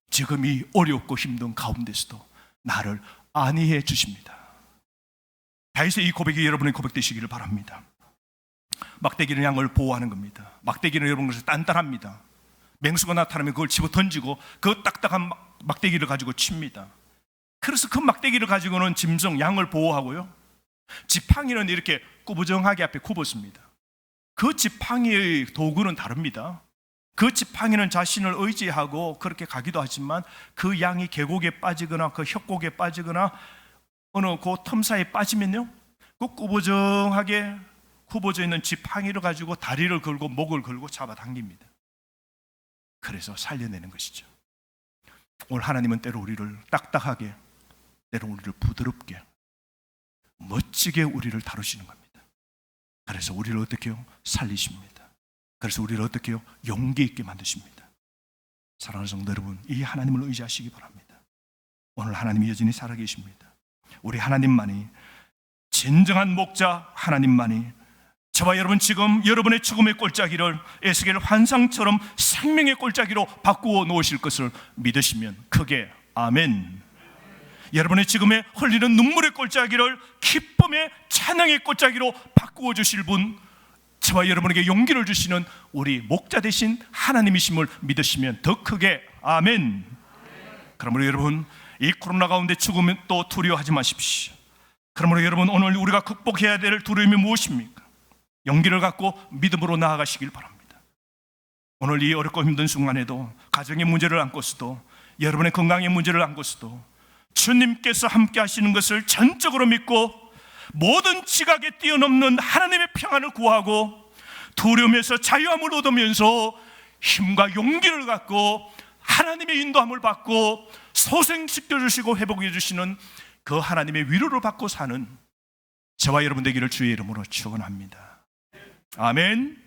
지금 이 어렵고 힘든 가운데서도 나를 안위해 주십니다. 다윗의 이 고백이 여러분의 고백 되시기를 바랍니다. 막대기는 양을 보호하는 겁니다. 막대기는 여러분 것이 단단합니다. 맹수가 나타나면 그걸 집어 던지고 그 딱딱한 막대기를 가지고 칩니다. 그래서 그 막대기를 가지고는 짐승, 양을 보호하고요, 지팡이는 이렇게 꾸부정하게 앞에 굽었습니다. 그 지팡이의 도구는 다릅니다. 그 지팡이는 자신을 의지하고 그렇게 가기도 하지만 그 양이 계곡에 빠지거나 그 협곡에 빠지거나 어느 그 틈 사이에 빠지면요, 그 꾸부정하게 굽어져 있는 지팡이를 가지고 다리를 걸고 목을 걸고 잡아당깁니다. 그래서 살려내는 것이죠. 오늘 하나님은 때로 우리를 딱딱하게, 때로 우리를 부드럽게, 멋지게 우리를 다루시는 겁니다. 그래서 우리를 어떻게 해요? 살리십니다. 그래서 우리를 어떻게 해요? 용기 있게 만드십니다. 사랑하는 성도 여러분, 이 하나님을 의지하시기 바랍니다. 오늘 하나님이 여전히 살아계십니다. 우리 하나님만이, 진정한 목자 하나님만이 저와 여러분 지금 여러분의 죽음의 꼴짜기를 에스겔 환상처럼 생명의 꼴짜기로 바꾸어 놓으실 것을 믿으시면 크게 아멘. 여러분의 지금의 흘리는 눈물의 꼴짜기를 기쁨의 찬양의 꼴짜기로 바꾸어 주실 분, 저와 여러분에게 용기를 주시는 우리 목자 되신 하나님이심을 믿으시면 더 크게 아멘. 그러므로 여러분, 이 코로나 가운데 죽으면 또 두려워하지 마십시오. 그러므로 여러분, 오늘 우리가 극복해야 될 두려움이 무엇입니까? 용기를 갖고 믿음으로 나아가시길 바랍니다. 오늘 이 어렵고 힘든 순간에도, 가정의 문제를 안고서도, 여러분의 건강의 문제를 안고서도 주님께서 함께 하시는 것을 전적으로 믿고 모든 지각에 뛰어넘는 하나님의 평안을 구하고 두려움에서 자유함을 얻으면서 힘과 용기를 갖고 하나님의 인도함을 받고 소생시켜주시고 회복해 주시는 그 하나님의 위로를 받고 사는 저와 여러분 되기를 주의 이름으로 축원합니다. 아멘.